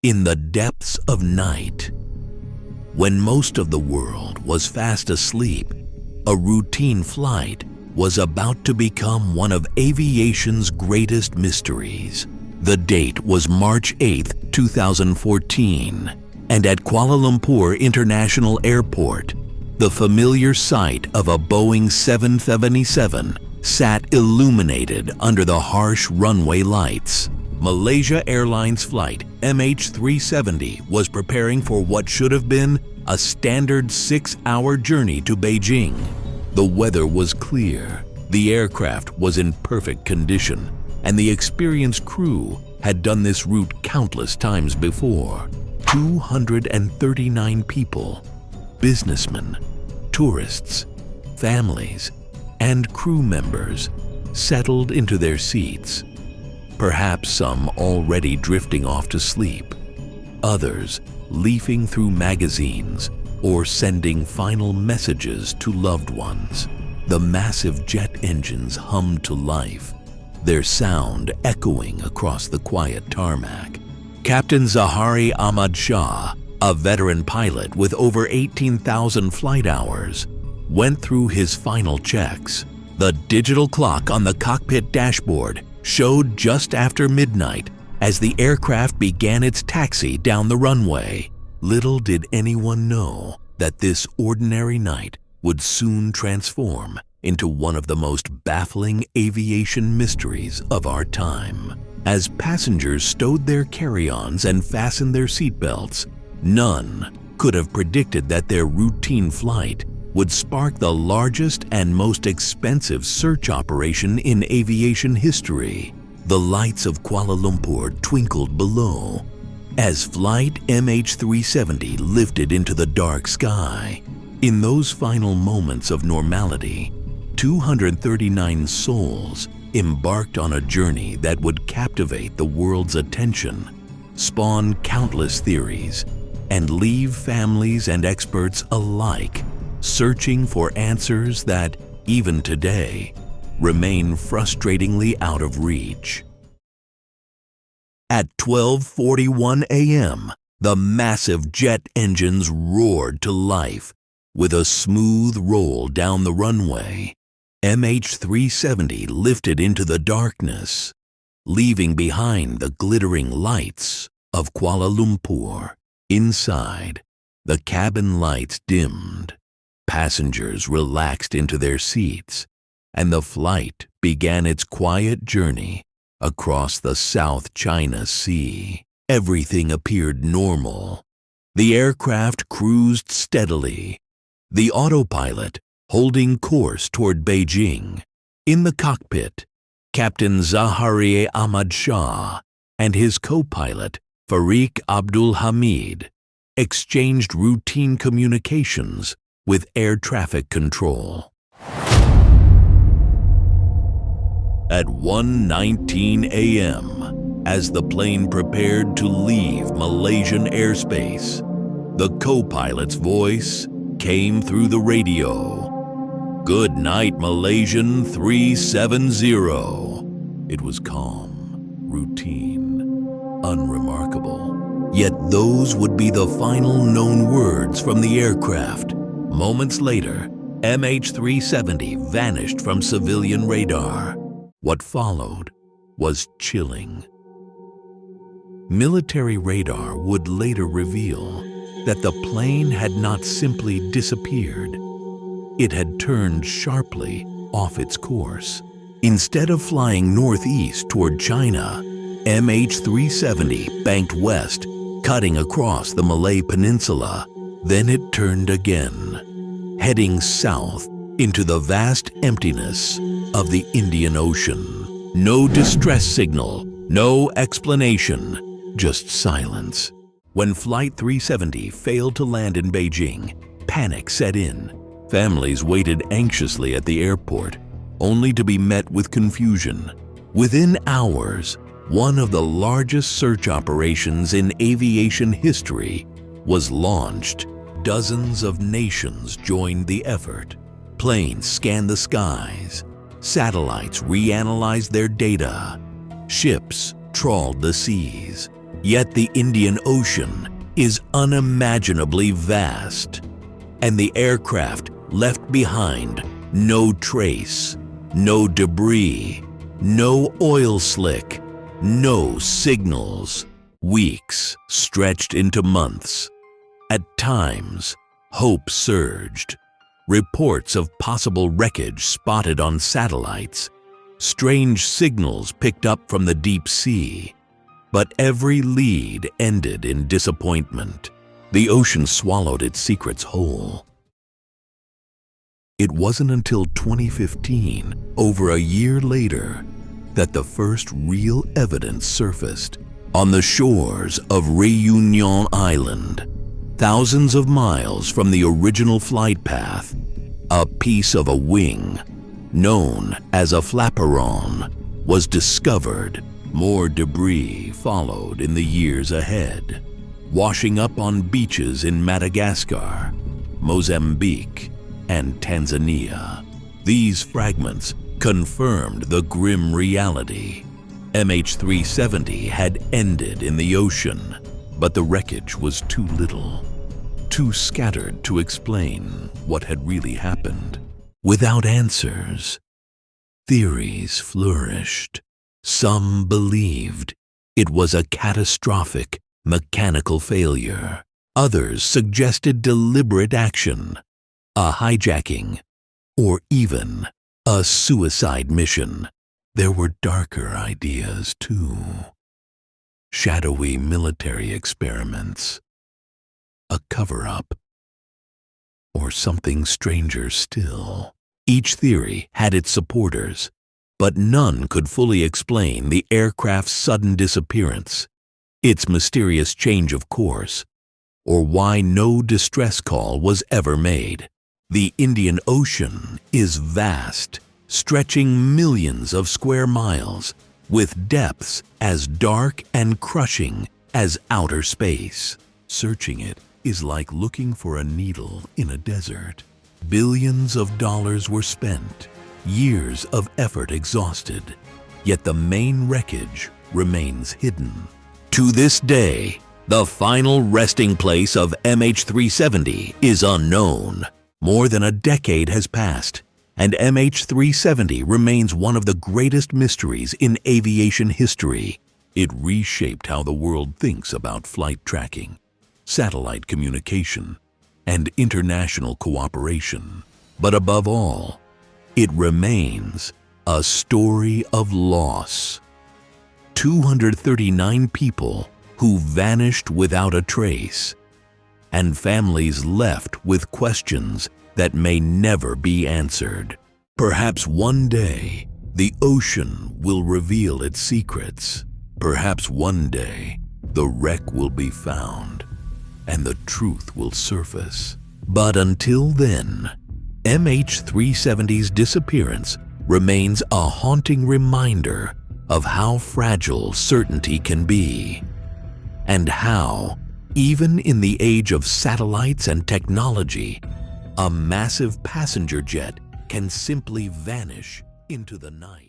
In the depths of night, when most of the world was fast asleep, a routine flight was about to become one of aviation's greatest mysteries. The date was March 8, 2014, and at Kuala Lumpur International Airport, the familiar sight of a Boeing 777 sat illuminated under the harsh runway lights. Malaysia Airlines Flight MH370 was preparing for what should have been a standard 6-hour journey to Beijing. The weather was clear, the aircraft was in perfect condition, and the experienced crew had done this route countless times before. 239 people, businessmen, tourists, families, and crew members settled into their seats, perhaps some already drifting off to sleep, others leafing through magazines or sending final messages to loved ones. The massive jet engines hummed to life, their sound echoing across the quiet tarmac. Captain Zahari Ahmad Shah, a veteran pilot with over 18,000 flight hours, went through his final checks. The digital clock on the cockpit dashboard showed just after midnight as the aircraft began its taxi down the runway. Little did anyone know that this ordinary night would soon transform into one of the most baffling aviation mysteries of our time. As passengers stowed their carry-ons and fastened their seatbelts, none could have predicted that their routine flight would spark the largest and most expensive search operation in aviation history. The lights of Kuala Lumpur twinkled below as Flight MH370 lifted into the dark sky. In those final moments of normality, 239 souls embarked on a journey that would captivate the world's attention, spawn countless theories, and leave families and experts alike searching for answers that, even today, remain frustratingly out of reach. At 12:41 a.m., the massive jet engines roared to life. With a smooth roll down the runway, MH370 lifted into the darkness, leaving behind the glittering lights of Kuala Lumpur. Inside, the cabin lights dimmed, passengers relaxed into their seats, and the flight began its quiet journey across the South China Sea. Everything appeared normal. The aircraft cruised steadily, the autopilot holding course toward Beijing. In the cockpit, Captain Zahari Ahmad Shah and his co-pilot Fariq Abdul Hamid exchanged routine communications with air traffic control. At 1:19 a.m., as the plane prepared to leave Malaysian airspace, the co-pilot's voice came through the radio. "Good night, Malaysian 370. It was calm, routine, unremarkable. Yet those would be the final known words from the aircraft. Moments later, MH370 vanished from civilian radar. What followed was chilling. Military radar would later reveal that the plane had not simply disappeared. It had turned sharply off its course. Instead of flying northeast toward China, MH370 banked west, cutting across the Malay Peninsula. Then it turned again, heading south into the vast emptiness of the Indian Ocean. No distress signal, no explanation, just silence. When Flight 370 failed to land in Beijing, panic set in. Families waited anxiously at the airport, only to be met with confusion. Within hours, one of the largest search operations in aviation history was launched. Dozens of nations joined the effort. Planes scanned the skies, satellites reanalyzed their data, ships trawled the seas, Yet the Indian Ocean is unimaginably vast, and the aircraft left behind no trace, no debris, no oil slick, no signals. Weeks stretched into months. At times, hope surged. Reports of possible wreckage spotted on satellites, strange signals picked up from the deep sea. But every lead ended in disappointment. The ocean swallowed its secrets whole. It wasn't until 2015, over a year later, that the first real evidence surfaced. On the shores of Réunion Island, thousands of miles from the original flight path, a piece of a wing, known as a flaperon, was discovered. More debris followed in the years ahead, washing up on beaches in Madagascar, Mozambique, and Tanzania. These fragments confirmed the grim reality. MH370 had ended in the ocean, but the wreckage was too little, too scattered to explain what had really happened. Without answers, theories flourished. Some believed it was a catastrophic mechanical failure. Others suggested deliberate action, a hijacking, or even a suicide mission. There were darker ideas too. Shadowy military experiments, a cover-up, or something stranger still. Each theory had its supporters, but none could fully explain the aircraft's sudden disappearance, its mysterious change of course, or why no distress call was ever made. The Indian Ocean is vast, stretching millions of square miles, with depths as dark and crushing as outer space. Searching it is like looking for a needle in a desert. Billions of dollars were spent, years of effort exhausted, yet the main wreckage remains hidden. To this day, the final resting place of MH370 is unknown. More than a decade has passed, and MH370 remains one of the greatest mysteries in aviation history. It reshaped how the world thinks about flight tracking, satellite communication, and international cooperation. But above all, it remains a story of loss. 239 people who vanished without a trace, and families left with questions that may never be answered. Perhaps one day, the ocean will reveal its secrets. Perhaps one day, the wreck will be found, and the truth will surface. But until then, MH370's disappearance remains a haunting reminder of how fragile certainty can be, and how, even in the age of satellites and technology, a massive passenger jet can simply vanish into the night.